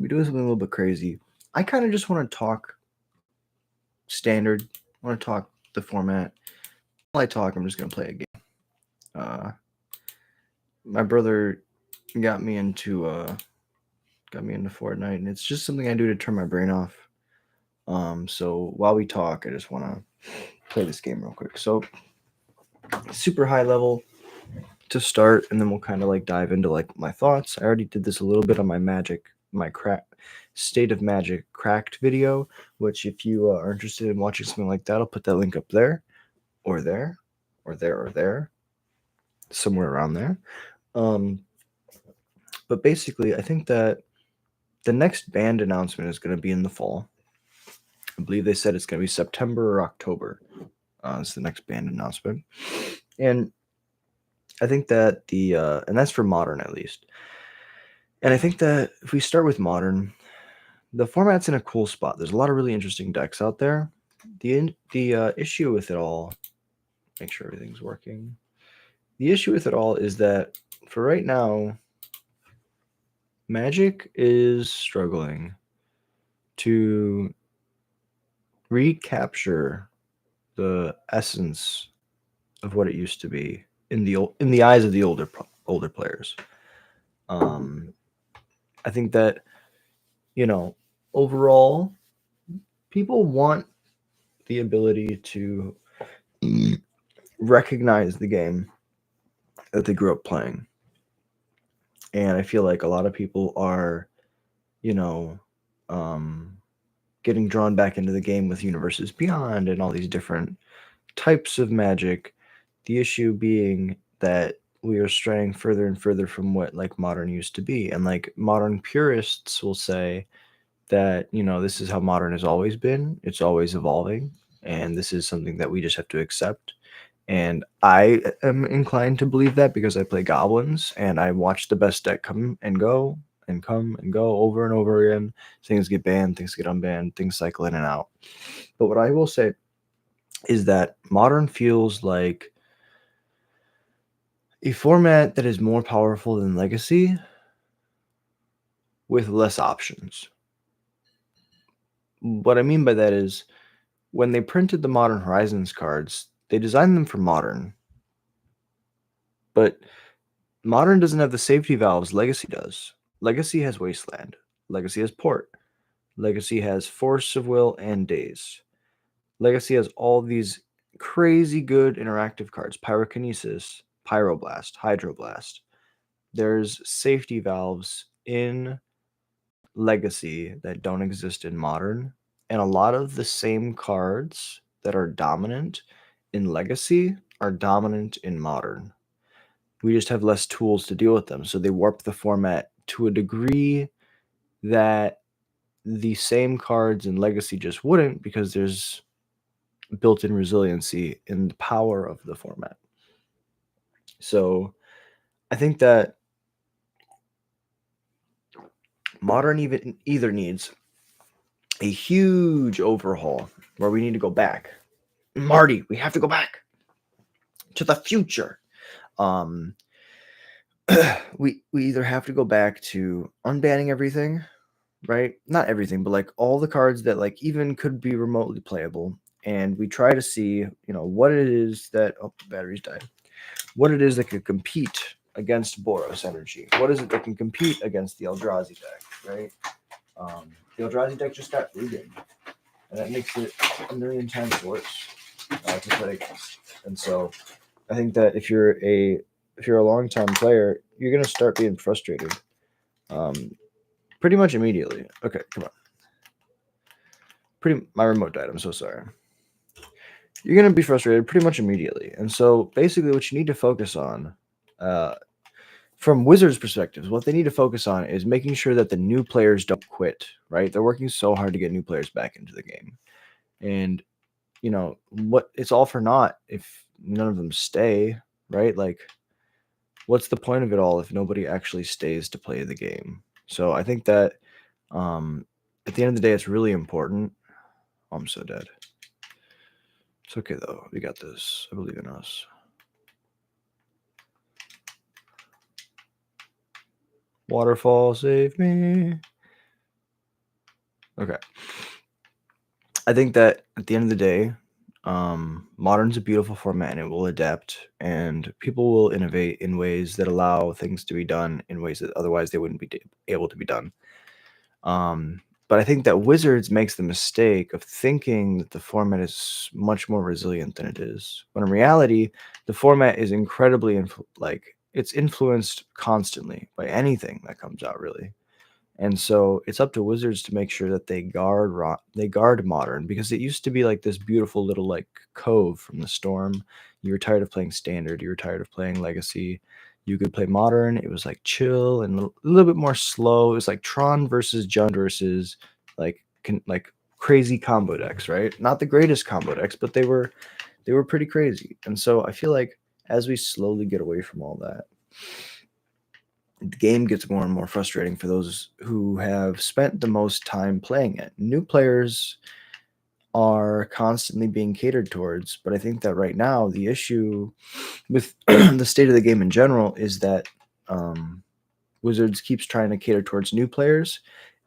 We're doing something a little bit crazy. I kind of just want to talk standard. I want to talk the format. While I talk, I'm just gonna play a game. My brother got me into Fortnite, and it's just something I do to turn my brain off. So while we talk, I just want to play this game real quick. So super high level to start, and then we'll kind of like dive into like my thoughts. I already did this a little bit on my State of Magic Cracked video, which if you are interested in watching something like that, I'll put that link up there, or there, or there, or there, somewhere around there. But basically, I think that the next band announcement is going to be in the fall. I believe they said it's going to be September or October. It's the next band announcement, and I think that and that's for Modern at least. And I think that if we start with Modern, the format's in a cool spot. There's a lot of really interesting decks out there. The issue with it all, make sure everything's working. The issue with it all is that for right now, Magic is struggling to recapture the essence of what it used to be in the eyes of the older players. I think that overall, people want the ability to recognize the game that they grew up playing, and I feel like a lot of people are, getting drawn back into the game with Universes Beyond and all these different types of Magic. The issue being that we are straying further and further from what like Modern used to be, and like Modern purists will say that this is how Modern has always been. It's always evolving, and this is something that we just have to accept. And I am inclined to believe that because I play Goblins and I watch the best deck come and go and come and go over and over again. Things get banned, things get unbanned, things cycle in and out. But what I will say is that Modern feels like a format that is more powerful than Legacy with less options. What I mean by that is when they printed the Modern Horizons cards, they designed them for Modern. But Modern doesn't have the safety valves Legacy does. Legacy has Wasteland. Legacy has Port. Legacy has Force of Will and Daze. Legacy has all these crazy good interactive cards. Pyrokinesis, Pyroblast, Hydroblast. There's safety valves in Legacy that don't exist in Modern. And a lot of the same cards that are dominant in Legacy are dominant in Modern. We just have less tools to deal with them. So they warp the format to a degree that the same cards in Legacy just wouldn't, because there's built-in resiliency in the power of the format. So I think that Modern either needs a huge overhaul where we need to go back. Marty, we have to go back to the future. We either have to go back to unbanning everything, right? Not everything, but like all the cards that like even could be remotely playable, and we try to see, what it is that batteries died. What it is that could compete against Boros Energy. What is it that can compete against the Eldrazi deck, right? The Eldrazi deck just got Ugin, and that makes it a million times worse to play against. And so I think that if you're a long-time player, you're gonna start being frustrated pretty much immediately. Okay, come on. My remote died. I'm so sorry. You're gonna be frustrated pretty much immediately. And so basically, what you need to focus on, from Wizards' perspectives, what they need to focus on is making sure that the new players don't quit. Right? They're working so hard to get new players back into the game, and what it's all for naught if none of them stay, right? Like, what's the point of it all if nobody actually stays to play the game? So I think that at the end of the day, it's really important. Oh, I'm so dead. It's okay though. We got this. I believe in us. Waterfall, save me. Okay. I think that at the end of the day, modern's a beautiful format and it will adapt, and people will innovate in ways that allow things to be done in ways that otherwise they wouldn't be able to be done. Um, but I think that Wizards makes the mistake of thinking that the format is much more resilient than it is. When in reality, the format is incredibly it's influenced constantly by anything that comes out, really. And so it's up to Wizards to make sure that they guard modern, because it used to be like this beautiful little like cove from the storm. You were tired of playing standard, you were tired of playing legacy. You could play modern. It was like chill and a little bit more slow. It was like Tron versus Jund versus like crazy combo decks, right? Not the greatest combo decks, but they were pretty crazy. And so I feel like as we slowly get away from all that, the game gets more and more frustrating for those who have spent the most time playing it. New players are constantly being catered towards, but I think that right now the issue with the state of the game in general is that um, Wizards keeps trying to cater towards new players,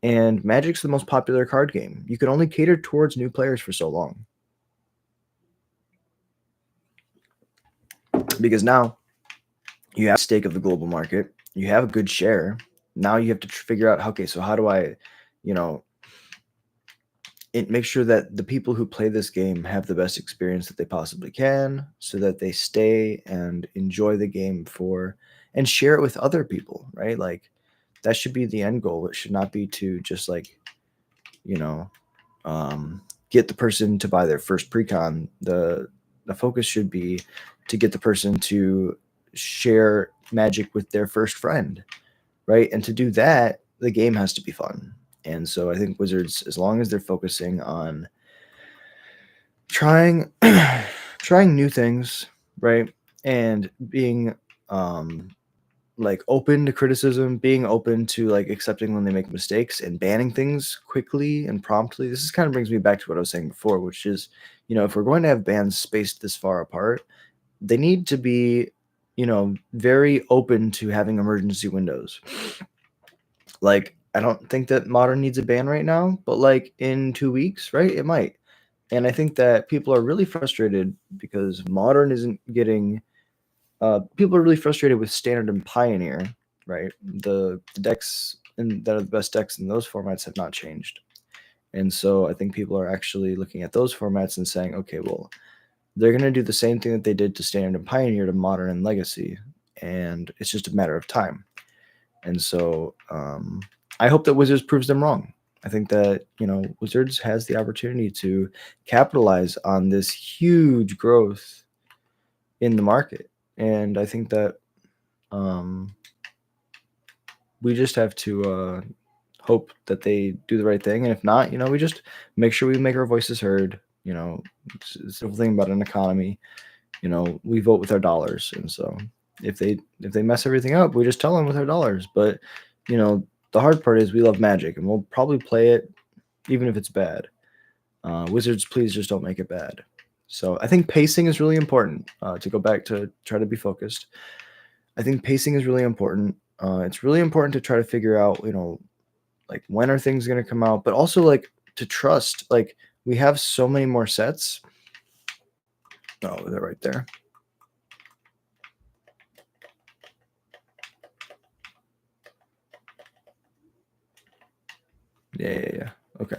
and Magic's the most popular card game. You can only cater towards new players for so long, because now you have a stake of the global market, you have a good share. Now you have to figure out, okay, so how do I, you know, make sure that the people who play this game have the best experience that they possibly can, so that they stay and enjoy the game and share it with other people, right? Like that should be the end goal. It should not be to just like, you know, get the person to buy their first precon. The focus should be to get the person to share Magic with their first friend, right? And to do that, the game has to be fun. And so I think Wizards, as long as they're focusing on trying trying new things, right? And being like open to criticism, being open to like accepting when they make mistakes and banning things quickly and promptly. This is kind of brings me back to what I was saying before, which is, if we're going to have bans spaced this far apart, they need to be, very open to having emergency windows. Like, I don't think that modern needs a ban right now, but like in 2 weeks, right? It might. And I think that people are really frustrated because modern isn't getting. People are really frustrated with standard and pioneer, right? The decks that are the best decks in those formats have not changed. And so I think people are actually looking at those formats and saying, okay, well, they're going to do the same thing that they did to standard and pioneer to modern and legacy. And it's just a matter of time. And so I hope that Wizards proves them wrong. I think that, Wizards has the opportunity to capitalize on this huge growth in the market. And I think that we just have to hope that they do the right thing. And if not, we just make sure we make our voices heard. It's the thing about an economy. We vote with our dollars. And so if they mess everything up, we just tell them with our dollars. But, the hard part is we love Magic and we'll probably play it even if it's bad. Wizards, please just don't make it bad. So I think pacing is really important. To go back to try to be focused, I think pacing is really important. It's really important to try to figure out, like when are things going to come out, but also like to trust. Like we have so many more sets. Oh, they're right there. Yeah. Okay.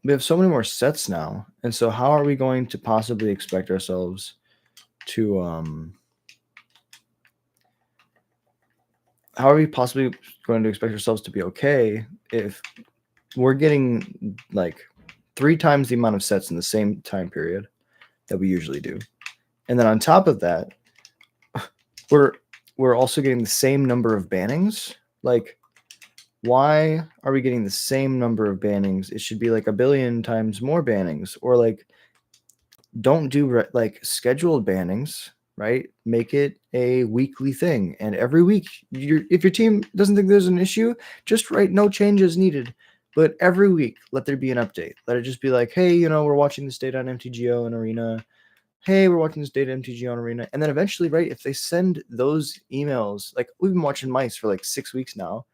We have so many more sets now, and so how are we going to possibly expect ourselves to how are we possibly going to expect ourselves to be okay if we're getting like 3 times the amount of sets in the same time period that we usually do? And then on top of that, we're also getting the same number of bannings. Like, why are we getting the same number of bannings? It should be like a billion times more bannings, or like don't do like scheduled bannings, right? Make it a weekly thing, and every week, if your team doesn't think there's an issue, just write no changes needed. But every week, let there be an update. Let it just be like, hey, we're watching this data on MTGO and Arena. Hey, we're watching this data MTG on Arena. And then eventually, right, if they send those emails, like we've been watching mice for like 6 weeks now,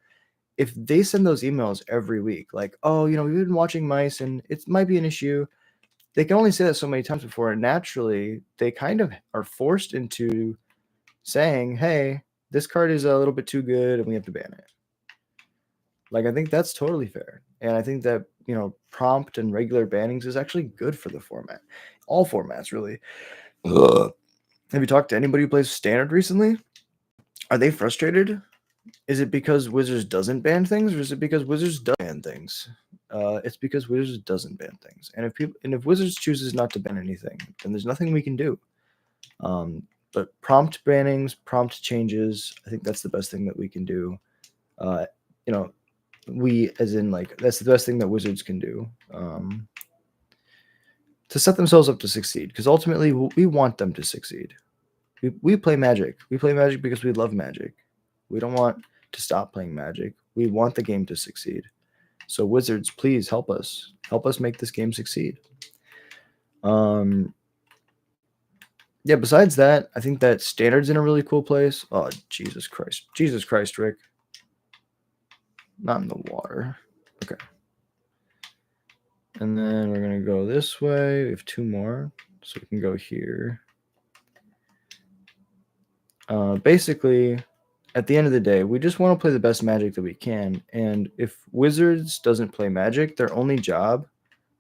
if they send those emails every week, like, oh, you know, we've been watching mice and it might be an issue, they can only say that so many times before, and naturally they kind of are forced into saying, hey, this card is a little bit too good and we have to ban it. Like, I think that's totally fair. And I think that, you know, prompt and regular bannings is actually good for the format. All formats, really. Ugh. Have you talked to anybody who plays Standard recently? Are they frustrated? Is it because Wizards doesn't ban things, or is it because Wizards does ban things? It's because Wizards doesn't ban things. And if Wizards chooses not to ban anything, then there's nothing we can do. But prompt bannings, prompt changes, I think that's the best thing that we can do. You know, we as in like that's the best thing that Wizards can do to set themselves up to succeed. Because ultimately, we want them to succeed. We play Magic. We play Magic because we love Magic. We don't want to stop playing Magic. We want the game to succeed. So Wizards, please help us. Help us make this game succeed. Yeah, besides that, I think that Standard's in a really cool place. Oh, Jesus Christ. Jesus Christ, Rick. Not in the water. Okay. And then we're going to go this way. We have 2 more. So we can go here. Basically, at the end of the day, we just want to play the best Magic that we can. And if Wizards doesn't play Magic, their only job,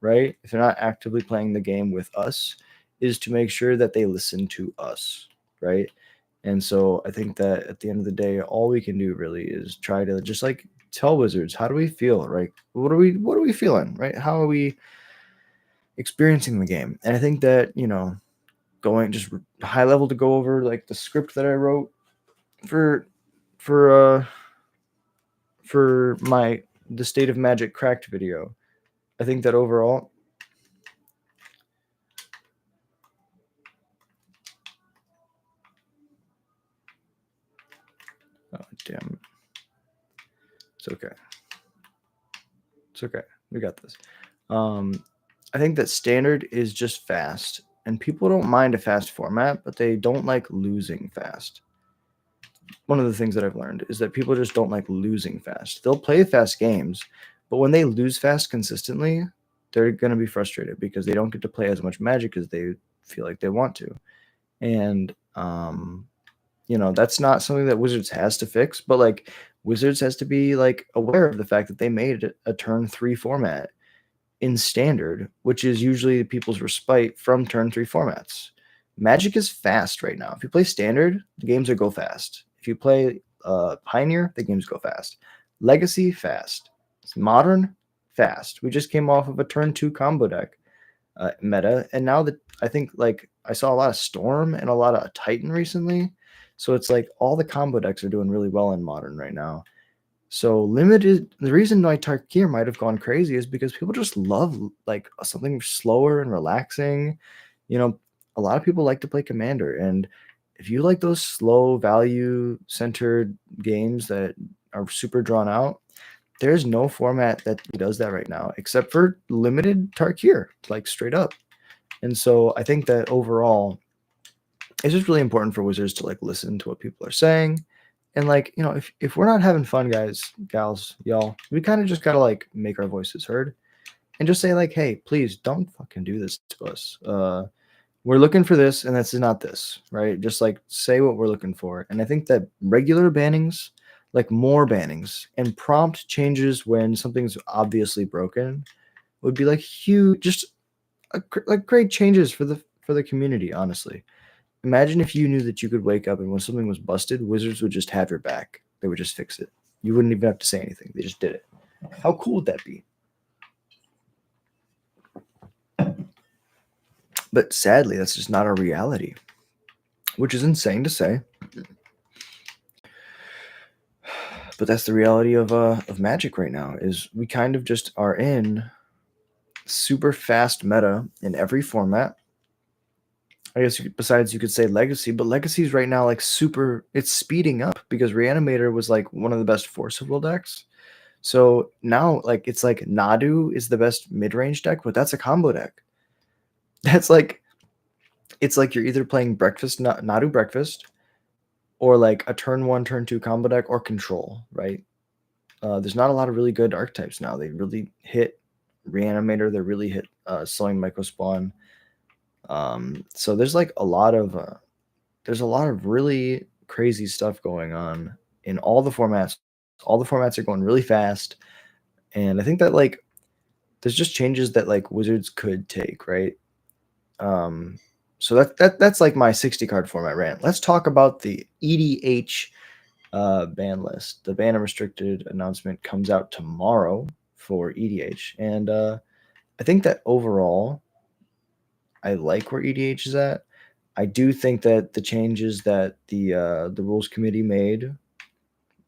right, if they're not actively playing the game with us, is to make sure that they listen to us, right? And so I think that at the end of the day, all we can do really is try to just like tell Wizards, how do we feel, right? What are we feeling, right? How are we experiencing the game? And I think that, you know, going just high level to go over like the script that I wrote for the State of Magic Cracked video. I think that overall, oh damn, it's okay. It's okay. We got this. I think that Standard is just fast, and people don't mind a fast format, but they don't like losing fast. One of the things that I've learned is that people just don't like losing fast. They'll play fast games, but when they lose fast consistently, they're going to be frustrated because they don't get to play as much Magic as they feel like they want to. And you know, that's not something that Wizards has to fix, but like Wizards has to be like aware of the fact that they made a turn 3 format in Standard, which is usually people's respite from turn 3 formats. Magic is fast right now. If you play Standard, the games are go fast. If you play Pioneer, the games go fast. Legacy, fast. Modern, fast. We just came off of a turn 2 combo deck meta, and now that I think like I saw a lot of Storm and a lot of Titan recently, so it's like all the combo decks are doing really well in Modern right now. So limited, the reason why Tarkir might have gone crazy is because people just love like something slower and relaxing. You know, a lot of people like to play Commander, and if you like those slow value centered games that are super drawn out, there's no format that does that right now except for limited Tarkir, like straight up. And so I think that overall, it's just really important for Wizards to like listen to what people are saying. And like, you know, if we're not having fun, guys, gals, y'all, we kind of just gotta like make our voices heard and just say like, hey, please don't fucking do this to us. We're looking for this, and this is not this, right? Just like say what we're looking for. And I think that regular bannings, like more bannings and prompt changes when something's obviously broken, would be like huge, just like great changes for the community. Honestly, imagine if you knew that you could wake up and when something was busted, Wizards would just have your back. They would just fix it. You wouldn't even have to say anything. They just did it. How cool would that be? But sadly, that's just not our reality, which is insane to say. But that's the reality of Magic right now. Is we kind of just are in super fast meta in every format. I guess besides you could say Legacy, but Legacy's right now like super. It's speeding up because Reanimator was like one of the best Force of Will decks. So now like it's like Nadu is the best mid range deck, but that's a combo deck. That's like it's like you're either playing Breakfast Nadu Breakfast or like a turn 1 turn 2 combo deck or Control, right? there's not a lot of really good archetypes now. They really hit Reanimator. They really hit Slowing Microspawn. So there's a lot of really crazy stuff going on in all the formats. All the formats are going really fast, and I think that like there's just changes that like Wizards could take, right? Um, so that's like my 60 card format rant. Let's talk about the EDH ban list. The ban and restricted announcement comes out tomorrow for EDH, and I think that overall, I like where EDH is at. I do think that the changes that the rules committee made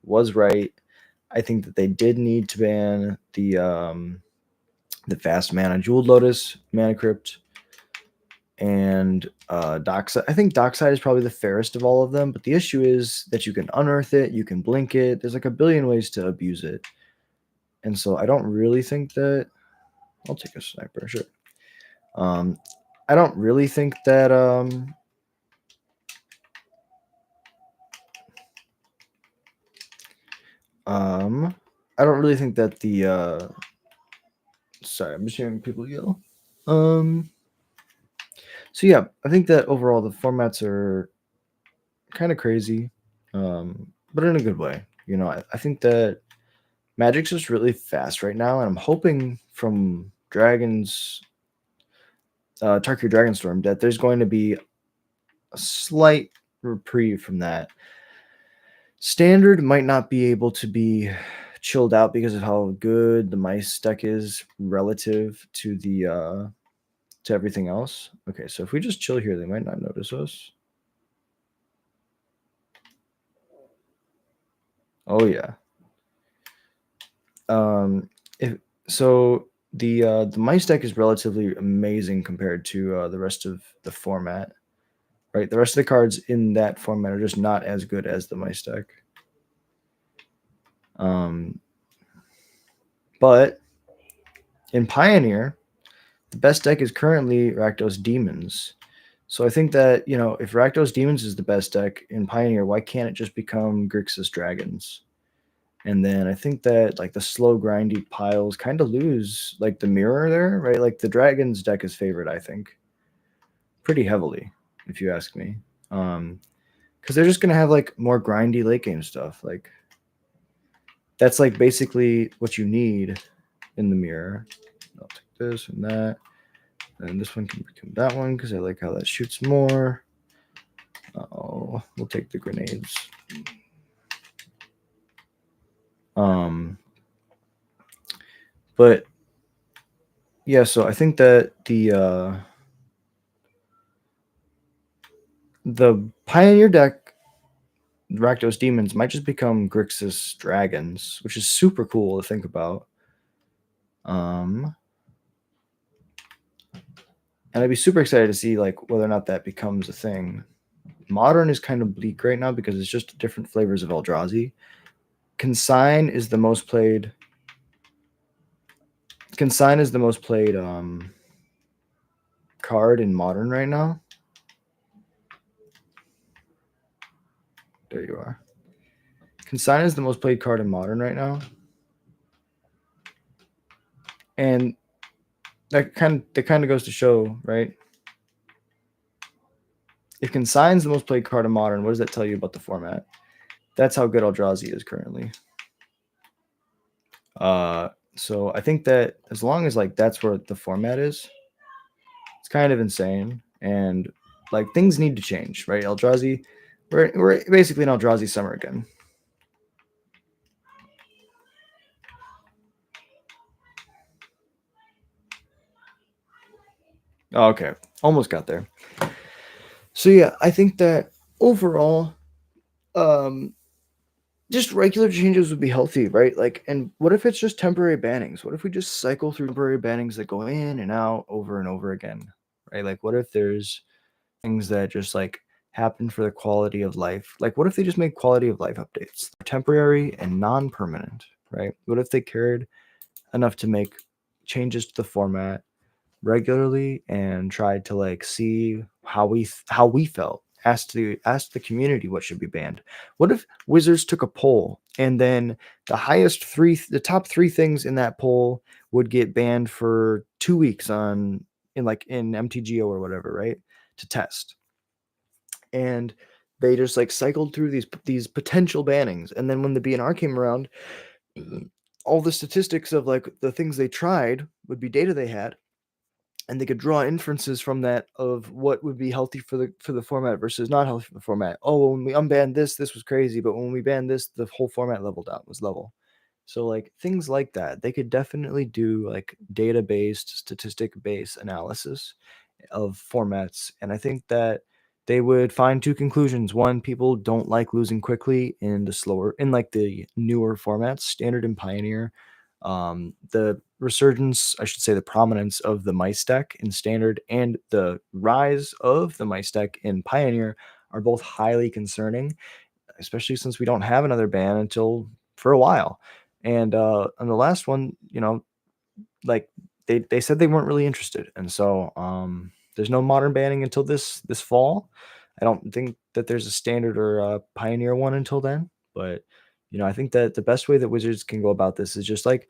was right. I think that they did need to ban the fast mana Jeweled Lotus, Mana Crypt, and Dockside. I think Dockside is probably the fairest of all of them, but the issue is that you can unearth it, you can blink it. There's like a billion ways to abuse it, and so I don't really think that. I'll take a sniper, sure. Um, I don't really think that I don't really think that the sorry, I'm just hearing people yell. So yeah, I think that overall the formats are kind of crazy, but in a good way. You know, I think that Magic's just really fast right now, and I'm hoping from Dragons, Tarkir Dragonstorm, that there's going to be a slight reprieve from that. Standard might not be able to be chilled out because of how good the mice deck is relative to the to everything else. Okay, so if we just chill here, they might not notice us. Oh yeah. If so, the mice deck is relatively amazing compared to the rest of the format. Right, the rest of the cards in that format are just not as good as the mice deck. But in Pioneer, the best deck is currently Rakdos Demons. So I think that, you know, if Rakdos Demons is the best deck in Pioneer, why can't it just become Grixis Dragons? And then I think that like the slow grindy piles kind of lose like the mirror there, right? Like the Dragons deck is favored, I think, pretty heavily, if you ask me. Because they're just gonna have like more grindy late game stuff. Like that's like basically what you need in the mirror. I'll take this and that. And this one can become that one because I like how that shoots more. Oh, we'll take the grenades. But yeah, so I think that the Pioneer deck, Rakdos Demons, might just become Grixis Dragons, which is super cool to think about. And I'd be super excited to see like whether or not that becomes a thing. Modern is kind of bleak right now because it's just different flavors of Eldrazi. Consign is the most played. Consign is the most played card in Modern right now. There you are. Consign is the most played card in Modern right now, and that kind of goes to show, right? If Consign's the most played card in Modern, what does that tell you about the format? That's how good Eldrazi is currently. So I think that as long as like that's where the format is, it's kind of insane, and like things need to change, right? Eldrazi, we're basically in Eldrazi summer again. Oh, okay, almost got there. So yeah, I think that overall, just regular changes would be healthy, right? Like, and what if it's just temporary bannings? What if we just cycle through temporary bannings that go in and out over and over again, right? Like, what if there's things that just like happen for the quality of life? Like, what if they just make quality of life updates, temporary and non-permanent, right? What if they cared enough to make changes to the format regularly and tried to like see how we felt ask the community what should be banned? What if Wizards took a poll and then the top 3 things in that poll would get banned for 2 weeks in MTGO or whatever, right? To test. And they just like cycled through these potential bannings. And then when the BNR came around, all the statistics of like the things they tried would be data they had, and they could draw inferences from that of what would be healthy for the format versus not healthy for the format. Oh, when we unbanned this was crazy, but when we banned this, the whole format leveled out, was level. So like things like that, they could definitely do like data-based, statistic-based analysis of formats. And I think that they would find 2 conclusions. One, people don't like losing quickly in like the newer formats, Standard and Pioneer. The resurgence, I should say, the prominence of the mice deck in Standard and the rise of the mice deck in Pioneer are both highly concerning, especially since we don't have another ban until for a while. And on the last one, like they said they weren't really interested, and so there's no modern banning until this fall. I don't think that there's a Standard or a Pioneer one until then, but I think that the best way that Wizards can go about this is just like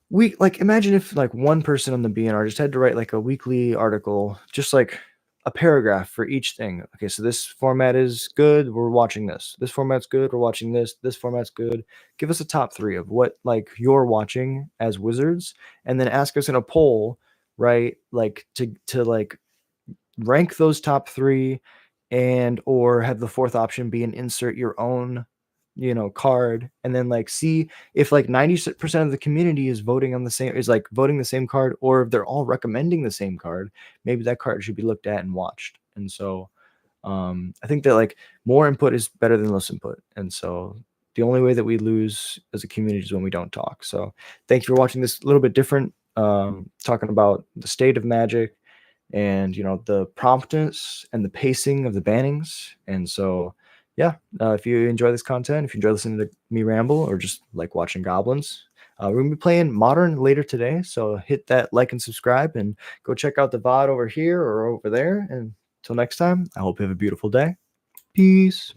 imagine if like one person on the BNR just had to write like a weekly article, just like a paragraph for each thing. Okay, so this format is good, we're watching this. This format's good, we're watching this. This format's good. Give us a top 3 of what like you're watching as Wizards, and then ask us in a poll, right? Like to like rank those top 3, and or have the 4th option be an insert your own card, and then like see if like 90% of the community is voting the same card, or if they're all recommending the same card, maybe that card should be looked at and watched. And so I think that like more input is better than less input, and so the only way that we lose as a community is when we don't talk. So thank you for watching this little bit different, talking about the state of Magic and the promptness and the pacing of the bannings. And so yeah, if you enjoy this content, if you enjoy listening to me ramble or just like watching goblins, we're gonna be playing Modern later today, so hit that like and subscribe, and go check out the VOD over here or over there. And until next time, I hope you have a beautiful day. Peace.